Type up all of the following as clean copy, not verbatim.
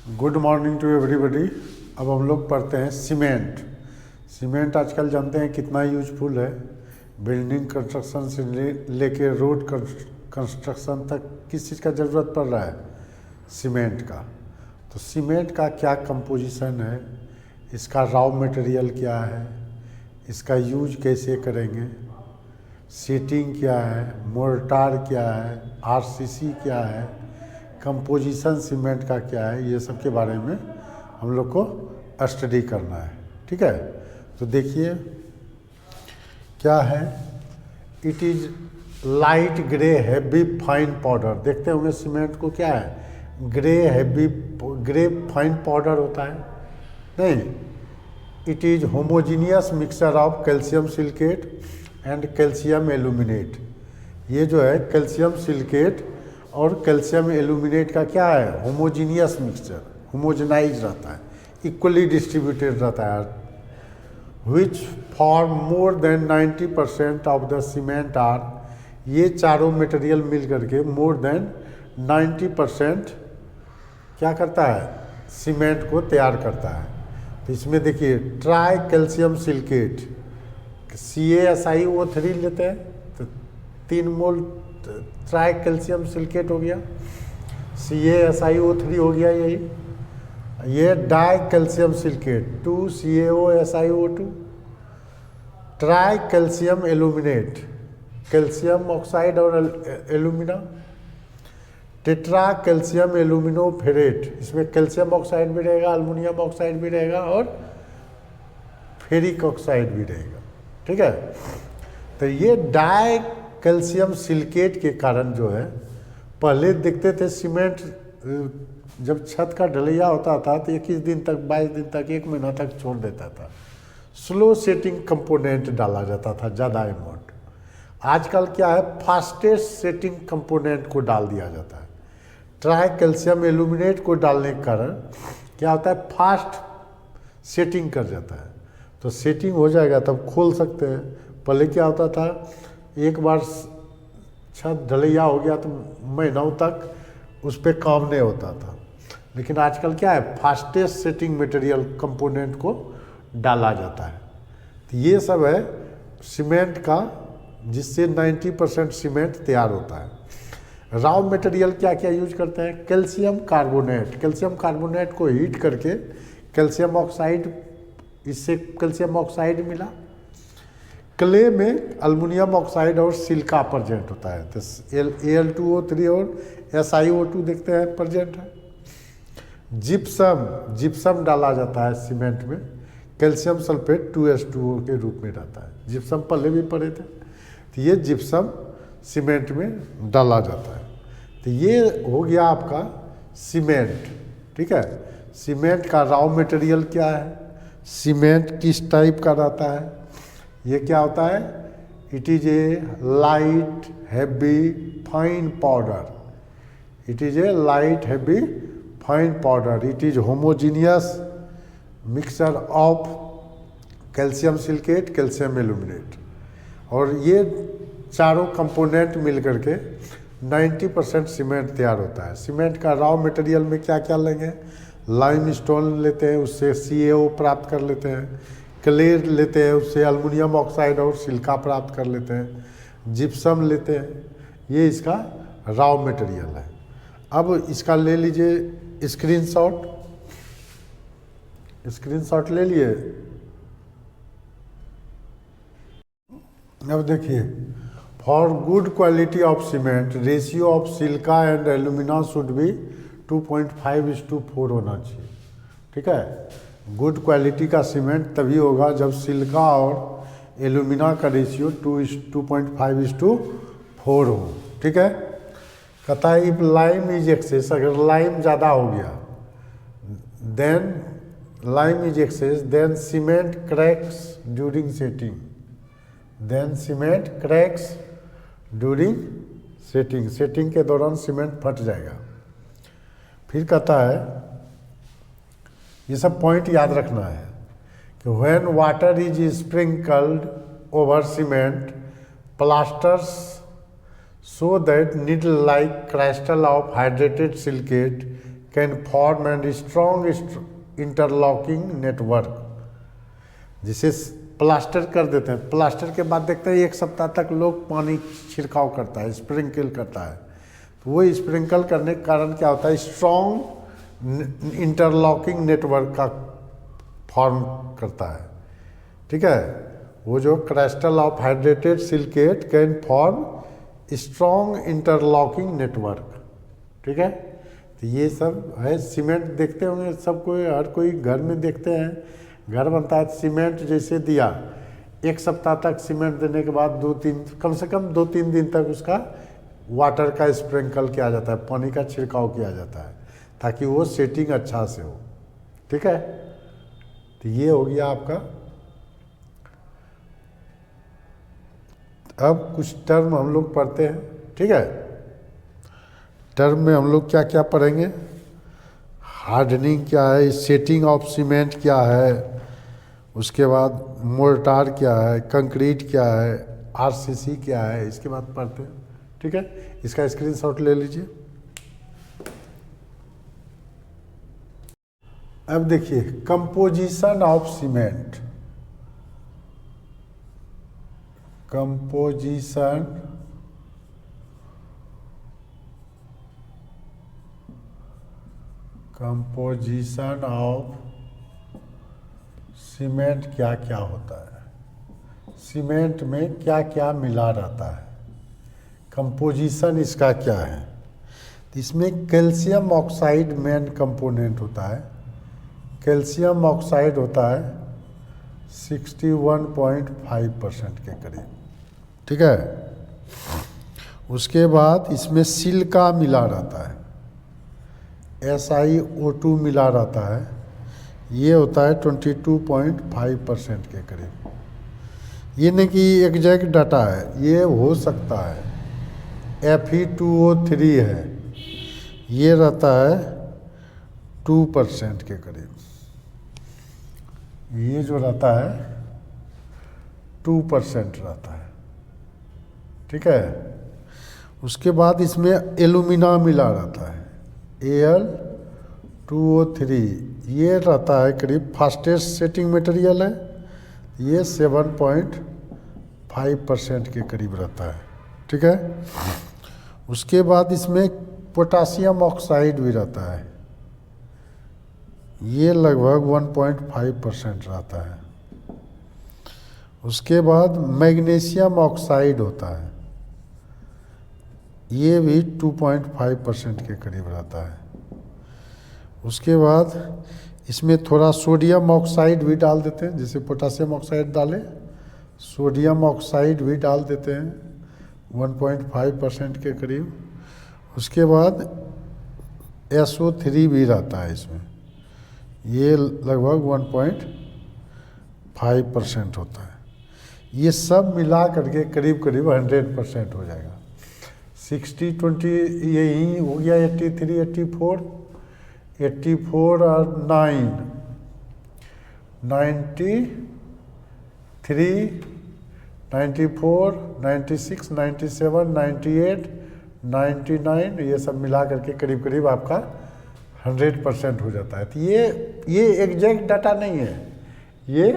Good morning to everybody. अब हम लोग पढ़ते हैं सीमेंट। सीमेंट आजकल जानते हैं कितना यूजफुल है। बिल्डिंग कंस्ट्रक्शन से लेके रोड कंस्ट्रक्शन तक किस चीज़ का ज़रूरत पड़ रहा है, सीमेंट का। तो सीमेंट का क्या कंपोजिशन है, इसका रॉ मटेरियल क्या है, इसका यूज कैसे करेंगे, सीटिंग क्या है, मोर्टार क्या है, आरसीसी क्या है, कंपोजिशन सीमेंट का क्या है, ये सब के बारे में हम लोग को स्टडी करना है। ठीक है, तो देखिए क्या है। It is light grey heavy fine powder. देखते होंगे सीमेंट को, क्या है, grey heavy grey fine powder होता है नहीं। It is homogeneous mixture of calcium silicate and calcium aluminate. ये जो है कैल्शियम सिलिकेट और कैल्शियम एल्यूमिनेट का क्या है, होमोजीनियस मिक्सचर, होमोजेनाइज रहता है, इक्वली डिस्ट्रीब्यूटेड रहता है। Which form more than 90% of the cement are. ये चारों मटेरियल मिल करके मोर देन 90% क्या करता है, सीमेंट को तैयार करता है। तो इसमें देखिए ट्राई कैल्शियम सिलिकेट CaSiO3 लेते हैं तो 3 मोल ट्राई कैल्शियम सिलिकेट हो गया, CaSiO3 हो गया यही। ये di calcium silicate 2CaOSiO2। Tri calcium aluminate, calcium oxide और alumina. Tetra calcium alumino ferrite, इसमें कैल्शियम ऑक्साइड भी रहेगा, अल्मुनियम ऑक्साइड भी रहेगा और फेरिक ऑक्साइड भी रहेगा। ठीक है, तो ये डाई कैल्शियम सिलिकेट के कारण जो है, पहले देखते थे सीमेंट जब छत का ढलैया होता था तो 21 दिन तक, 22 दिन तक, 1 महीना तक छोड़ देता था। स्लो सेटिंग कंपोनेंट डाला जाता था ज़्यादा अमाउंट। आजकल क्या है, फास्टेस्ट सेटिंग कंपोनेंट को डाल दिया जाता है। ट्राई कैल्शियम एल्यूमिनेट को डालने के कारण क्या होता है, फास्ट सेटिंग कर जाता है। तो सेटिंग हो जाएगा तब खोल सकते हैं। पहले क्या होता था, एक बार छत ढलैया हो गया तो महीनों तक उस पर काम नहीं होता था। लेकिन आजकल क्या है, फास्टेस्ट सेटिंग मटेरियल कंपोनेंट को डाला जाता है। तो ये सब है सीमेंट का, जिससे 90% सीमेंट तैयार होता है। रॉ मटेरियल क्या क्या यूज करते हैं, कैल्शियम कार्बोनेट। कैल्शियम कार्बोनेट को हीट करके कैल्शियम ऑक्साइड, इससे कैल्शियम ऑक्साइड मिला। क्ले में अल्मुनियम ऑक्साइड और सिलिका प्रेजेंट होता है, तो Al2O3 और SiO2 देखते हैं प्रेजेंट है। जिप्सम डाला जाता है सीमेंट में, कैल्शियम सल्फेट 2H2O के रूप में रहता है। जिप्सम पहले भी पढ़े थे, तो ये जिप्सम सीमेंट में डाला जाता है। तो ये हो गया आपका सीमेंट। ठीक है, सीमेंट का रॉ मटेरियल क्या है, सीमेंट किस टाइप का रहता है, ये क्या होता है, it is a light heavy fine powder. It is a light heavy fine powder. It is homogeneous mixture of calcium silicate, calcium aluminate. और ये चारों कंपोनेंट मिल करके 90% सीमेंट तैयार होता है। सीमेंट का रॉ मटेरियल में क्या क्या लेंगे, लाइम स्टोन लेते हैं, उससे CaO प्राप्त कर लेते हैं। क्ले लेते हैं, उससे अल्मुनियम ऑक्साइड और सिलिका प्राप्त कर लेते हैं। जिप्सम लेते हैं, ये इसका रॉ मटेरियल है। अब इसका ले लीजिए स्क्रीनशॉट। स्क्रीनशॉट ले लिए। अब देखिए, for good quality of cement ratio of silica and alumina should be 2.5:4 होना चाहिए। ठीक है, गुड क्वालिटी का सीमेंट तभी होगा जब सिलिका और एल्यूमिना का रेशियो 2.5:4 हो। ठीक है, कहता है इफ लाइम इज एक्सेस, अगर लाइम ज़्यादा हो गया, then lime is excess, then cement cracks during setting. Then cement cracks during setting, setting के दौरान सीमेंट फट जाएगा। फिर कहता है, ये सब पॉइंट याद रखना है कि when water is sprinkled over cement plasters so that needle like crystal of hydrated silicate can form and strong interlocking network. जिसे प्लास्टर कर देते हैं, प्लास्टर के बाद देखते हैं 1 सप्ताह तक लोग पानी छिड़काव करता है, स्प्रिंकल करता है, तो वो स्प्रिंकल करने के कारण क्या होता है, स्ट्रॉन्ग इंटरलॉकिंग नेटवर्क का फॉर्म करता है। ठीक है, वो जो crystal of hydrated silicate can form strong interlocking network. ठीक है, तो ये सब है। सीमेंट देखते होंगे सब कोई, हर कोई घर में देखते हैं, घर बनता है सीमेंट जैसे दिया, 1 सप्ताह तक सीमेंट देने के बाद कम से कम 2-3 दिन तक उसका वाटर का स्प्रिंकल किया जाता है, पानी का छिड़काव किया जाता है, ताकि वो सेटिंग अच्छा से हो। ठीक है, तो ये हो गया आपका। अब कुछ टर्म हम लोग पढ़ते हैं। ठीक है, टर्म में हम लोग क्या क्या पढ़ेंगे, हार्डनिंग क्या है, सेटिंग ऑफ सीमेंट क्या है, उसके बाद मोर्टार क्या है, कंक्रीट क्या है, आरसीसी क्या है, इसके बाद पढ़ते हैं। ठीक है, इसका स्क्रीनशॉट ले लीजिए। अब देखिए composition of cement, composition of cement क्या क्या होता है, सीमेंट में क्या क्या मिला रहता है, कंपोजिशन इसका क्या है। तो इसमें कैल्शियम ऑक्साइड मेन कंपोनेंट होता है। कैल्शियम ऑक्साइड होता है 61.5% के करीब। ठीक है, उसके बाद इसमें सिलिका मिला रहता है, SiO2 मिला रहता है, ये होता है 22.5% के करीब। ये नहीं कि एग्जैक्ट डाटा है, ये हो सकता है। Fe2O3 है, ये रहता है 2% के करीब, ये जो रहता है 2% रहता है। ठीक है, उसके बाद इसमें एल्यूमिना मिला रहता है, Al2O3, ये रहता है करीब फास्टेस्ट सेटिंग मटेरियल है, ये 7.5% के करीब रहता है। ठीक है, उसके बाद इसमें पोटासियम ऑक्साइड भी रहता है, ये लगभग 1.5% रहता है। उसके बाद मैग्नीशियम ऑक्साइड होता है, ये भी 2.5% के करीब रहता है। उसके बाद इसमें थोड़ा सोडियम ऑक्साइड भी डाल देते हैं, जैसे पोटासियम ऑक्साइड डालें, सोडियम ऑक्साइड भी डाल देते हैं 1.5% के करीब। उसके बाद SO3 भी रहता है इसमें, ये लगभग 1.5% होता है। ये सब मिला करके करीब करीब 100% हो जाएगा। 60-20 यही हो गया, 83, 84 और 9, 93, 94, 96, 97, 98, 99, ये सब मिला करके करीब करीब आपका 100% हो जाता है। तो ये एग्जैक्ट डाटा नहीं है, ये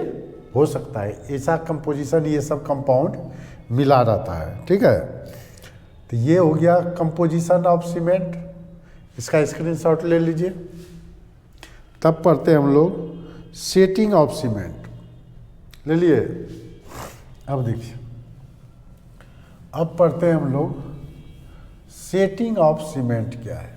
हो सकता है ऐसा कंपोजिशन, ये सब कंपाउंड मिला रहता है। ठीक है, तो ये हो गया कंपोजिशन ऑफ सीमेंट, इसका स्क्रीनशॉट ले लीजिए। तब पढ़ते हैं हम लोग सेटिंग ऑफ सीमेंट, ले लिए। अब देखिए, अब पढ़ते हैं हम लोग सेटिंग ऑफ सीमेंट क्या है।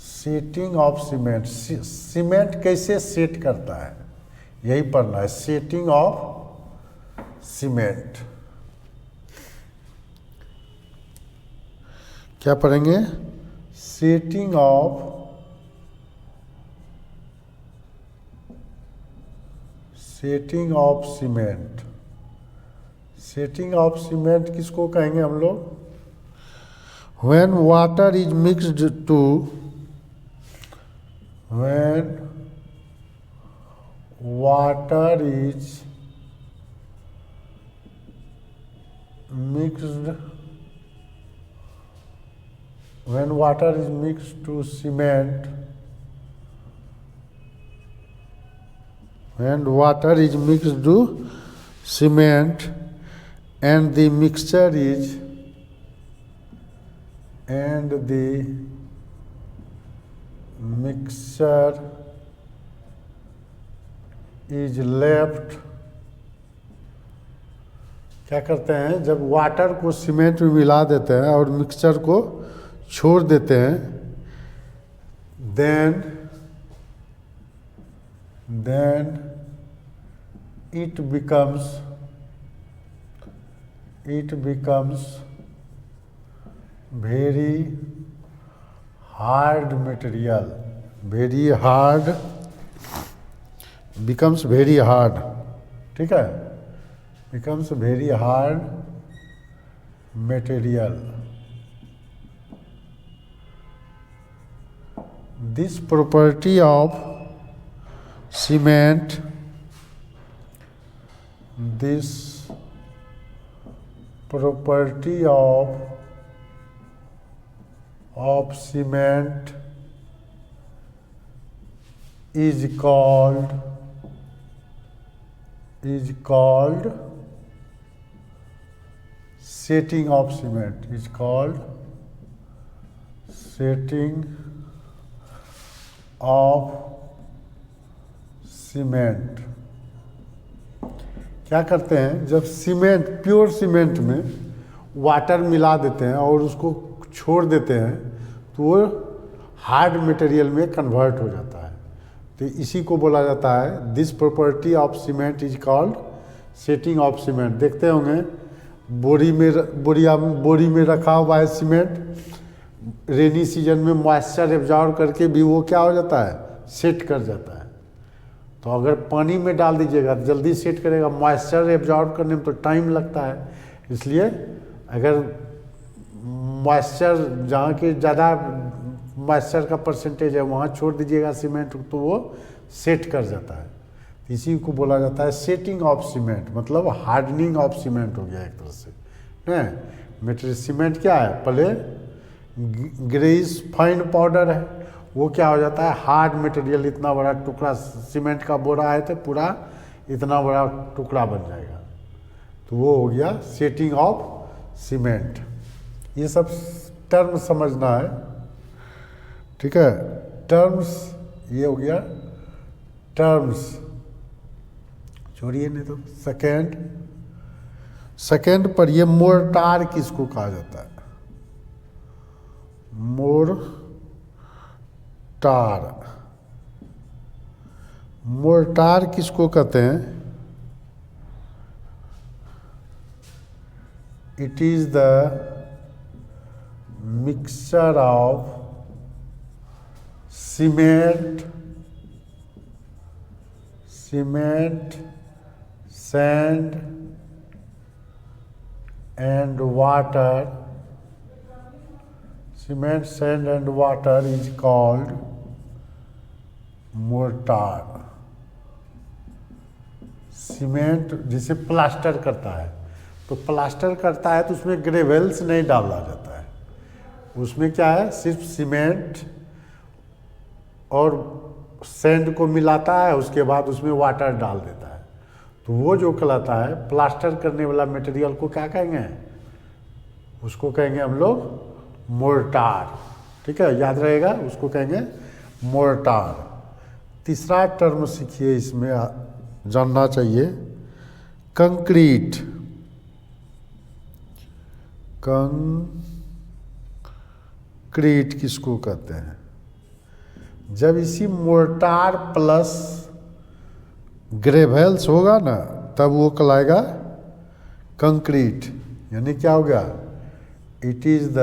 सेटिंग ऑफ सीमेंट, सीमेंट कैसे सेट करता है, यही पढ़ना है। सेटिंग ऑफ सीमेंट क्या पढ़ेंगे, setting of cement. Setting of cement किसको कहेंगे हम लोग, when water is mixed to, when water is mixed when water is mixed to cement, when water is mixed to cement and the mixture is left, क्या करते हैं जब water को cement में मिला देते हैं और मिक्सचर को छोड़ देते हैं, then it becomes very hard material, becomes very hard, ठीक है, becomes very hard material. This property of cement, cement is called setting of cement, is called setting of cement. क्या करते हैं जब सीमेंट, प्योर सीमेंट में water मिला देते हैं और उसको छोड़ देते हैं तो वो हार्ड मटेरियल में कन्वर्ट हो जाता है. तो इसी को बोला जाता है this property of cement is called setting of cement. देखते होंगे बोरी में रखा हुआ है सीमेंट, रेनी सीजन में मॉइस्चर एब्जॉर्ब करके भी वो क्या हो जाता है, सेट कर जाता है. तो अगर पानी में डाल दीजिएगा तो जल्दी सेट करेगा, मॉइस्चर एब्जॉर्ब करने में तो टाइम लगता है. इसलिए अगर मॉइस्चर जहाँ के ज़्यादा मॉइस्चर का परसेंटेज है वहाँ छोड़ दीजिएगा सीमेंट तो वो सेट कर जाता है. इसी को बोला जाता है सेटिंग ऑफ सीमेंट, मतलब हार्डनिंग ऑफ सीमेंट हो गया एक तरह से. नहीं मटेरियल सीमेंट क्या है, पहले ग्रेइश फाइन पाउडर है, वो क्या हो जाता है हार्ड मटेरियल. इतना बड़ा टुकड़ा सीमेंट का बोरा है तो पूरा इतना बड़ा टुकड़ा बन जाएगा. तो वो हो गया सेटिंग ऑफ सीमेंट. ये सब टर्म समझना है, ठीक है. टर्म्स ये हो गया टर्म्स, छोड़िए नहीं तो. सेकेंड पर ये मोर्टार किसको कहा जाता है, मोर्टार किसको कहते हैं, it is the mixture of cement, sand and water. Cement, sand and water is called mortar. Cement जिसे प्लास्टर करता है, तो प्लास्टर करता है तो उसमें ग्रेवल्स नहीं डाला जाता है. उसमें क्या है, सिर्फ सीमेंट और सैंड को मिलाता है, उसके बाद उसमें वाटर डाल देता है. तो वो जो कहलाता है प्लास्टर करने वाला मटेरियल को क्या कहेंगे, उसको कहेंगे हम लोग मोर्टार. ठीक है, याद रहेगा, उसको कहेंगे मोर्टार. तीसरा टर्म सीखिए, इसमें जानना चाहिए कंक्रीट. कंक्रीट किसको कहते हैं, जब इसी मोर्टार प्लस ग्रेवल्स होगा ना तब वो कहलाएगा कंक्रीट. यानी क्या होगा, it is the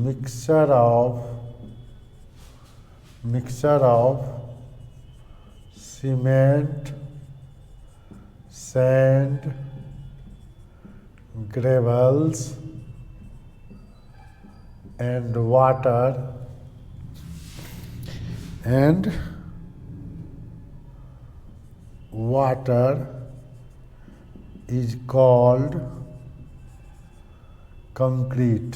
mixture of cement, sand, gravels and water is called concrete,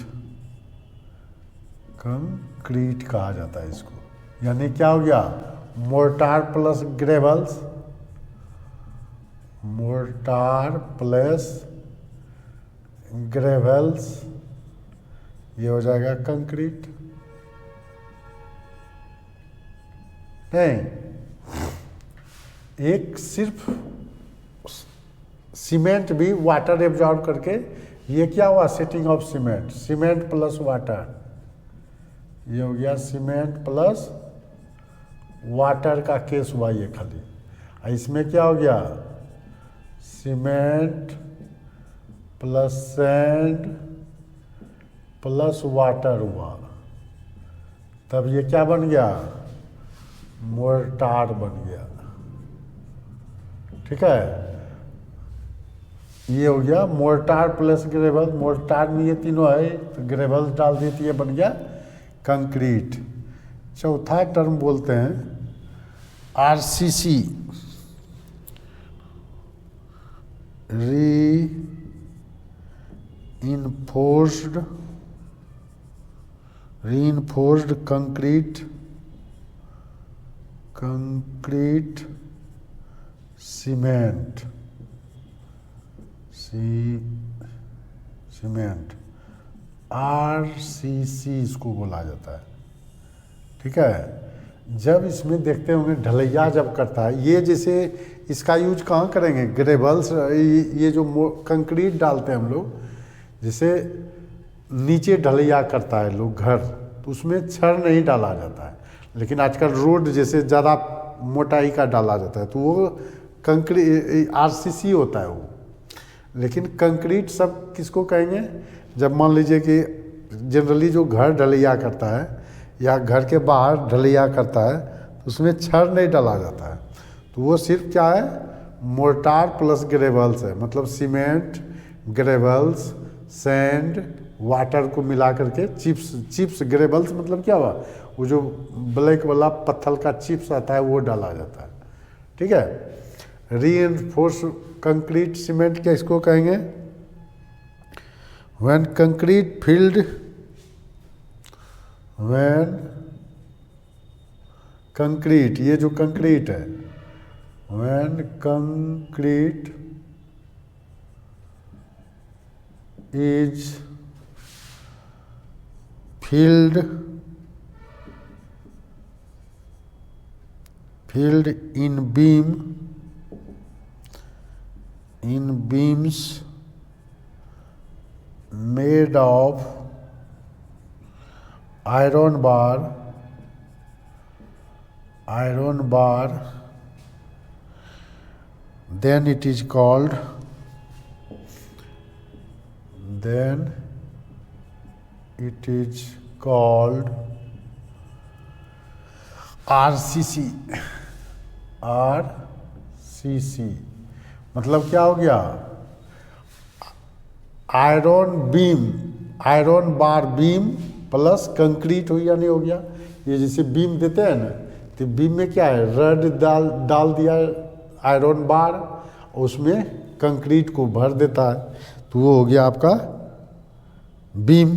concrete कहा जाता है इसको। यानी क्या हो गया, mortar plus gravels, mortar plus gravels, ये हो जाएगा कंक्रीट। नहीं, एक सिर्फ सीमेंट भी वाटर एब्जॉर्ब करके, ये क्या हुआ, setting of cement, cement plus water, ये हो गया सीमेंट प्लस वाटर का केस हुआ ये खाली। इसमें क्या हो गया, cement plus sand plus water हुआ, तब ये क्या बन गया, मोर्टार बन गया। ठीक है, ये हो गया मोर्टार प्लस ग्रेवल, मोर्टार में ये तीनों है तो ग्रेवल डाल दी तो ये बन गया कंक्रीट। चौथा टर्म बोलते हैं RCC, reinforced concrete cement, cement RCC इसको बोला जाता है। ठीक है, जब इसमें देखते होंगे ढलैया जब करता है ये, जैसे इसका यूज कहाँ करेंगे, ग्रेवल्स, ये जो कंक्रीट डालते हैं हम लोग, जैसे नीचे ढलैया करता है लोग घर, तो उसमें छड़ नहीं डाला जाता है, लेकिन आजकल रोड जैसे ज़्यादा मोटाई का डाला जाता है तो वो कंक्रीट आरसीसी होता है वो। लेकिन कंक्रीट सब किसको कहेंगे, जब मान लीजिए कि जनरली जो घर ढलैया करता है या घर के बाहर ढलैया करता है तो उसमें छड़ नहीं डाला जाता है, तो वो सिर्फ क्या है, मोर्टार प्लस ग्रेवल्स है, मतलब सीमेंट, ग्रेवल्स, सैंड, वाटर को मिला करके चिप्स ग्रेवल्स मतलब क्या हुआ, वो जो ब्लैक वाला पत्थर का चिप्स आता है वो डाला जाता है। ठीक है, रीइंफोर्स कंक्रीट सीमेंट क्या इसको कहेंगे, when concrete field, when concrete, ये जो कंक्रीट है, when concrete is filled in beams made of iron bar, then it is called RCC. RCC मतलब क्या हो गया, iron bar beam plus concrete हो गया, नहीं हो गया। ये जैसे बीम देते हैं ना, तो बीम में क्या है, रड डाल दिया आयरन बार, उसमें कंक्रीट को भर देता है, तो वो हो गया आपका बीम।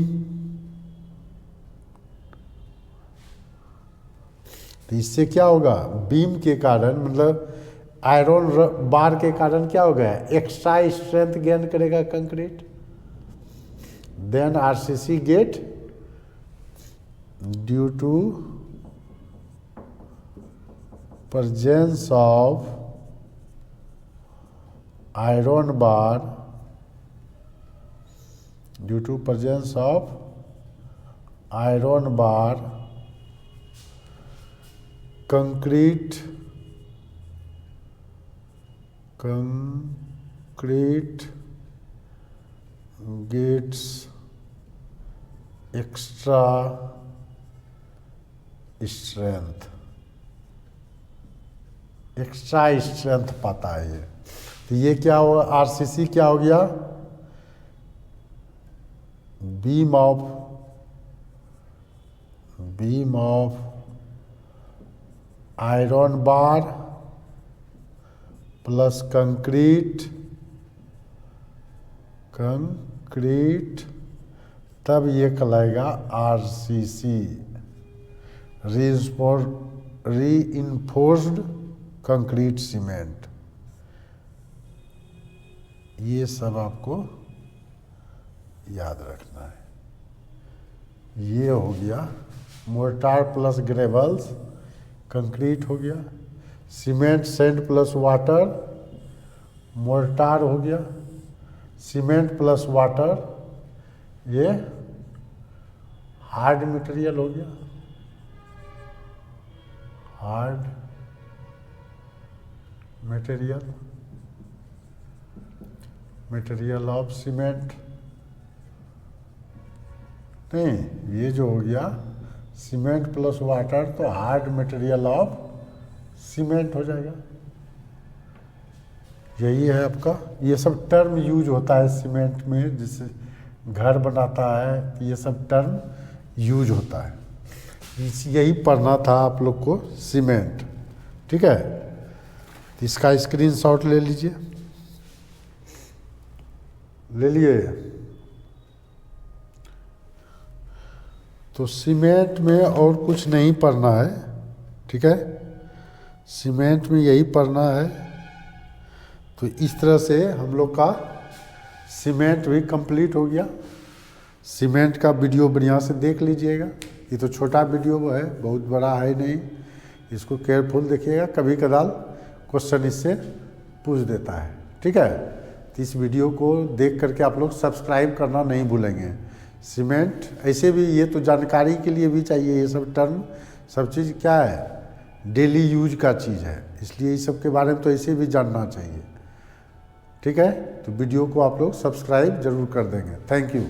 तो इससे क्या होगा, बीम के कारण मतलब आयरन बार के कारण क्या हो गया, एक्स्ट्रा स्ट्रेंथ गेन करेगा concrete. Then RCC get due to presence of iron bar, due to presence of iron bar, concrete gets extra strength, extra strength पाता है ये। तो ये क्या हो, आरसीसी क्या हो गया, beam of iron bar plus concrete तब ये कहलाएगा RCC, रीइंफोर्स्ड कंक्रीट सीमेंट। ये सब आपको याद रखना है। ये हो गया मोर्टार प्लस ग्रेवल्स, कंक्रीट हो गया। Cement sand plus water, mortar हो गया। सीमेंट प्लस वाटर, ये हार्ड मटेरियल हो गया, hard material, material of cement. नहीं, ये जो हो गया सीमेंट प्लस वाटर तो हार्ड मटेरियल ऑफ सीमेंट हो जाएगा। यही है आपका। ये सब टर्म यूज होता है सीमेंट में, जिससे घर बनाता है, तो ये सब टर्म यूज होता है। यही पढ़ना था आप लोग को, सीमेंट। ठीक है, तो इसका स्क्रीनशॉट ले लीजिए। ले लिए? तो सीमेंट में और कुछ नहीं पढ़ना है। ठीक है, सीमेंट में यही पढ़ना है। तो इस तरह से हम लोग का सीमेंट भी कंप्लीट हो गया। सीमेंट का वीडियो बढ़िया से देख लीजिएगा। ये तो छोटा वीडियो है, बहुत बड़ा है नहीं। इसको केयरफुल देखिएगा, कभी कदाल क्वेश्चन इससे पूछ देता है। ठीक है, तो इस वीडियो को देख करके आप लोग सब्सक्राइब करना नहीं भूलेंगे। सीमेंट ऐसे भी ये तो जानकारी के लिए भी चाहिए। ये सब टर्म, सब चीज़ क्या है, डेली यूज का चीज़ है, इसलिए इस सब के बारे में तो ऐसे भी जानना चाहिए। ठीक है, तो वीडियो को आप लोग सब्सक्राइब जरूर कर देंगे। Thank you.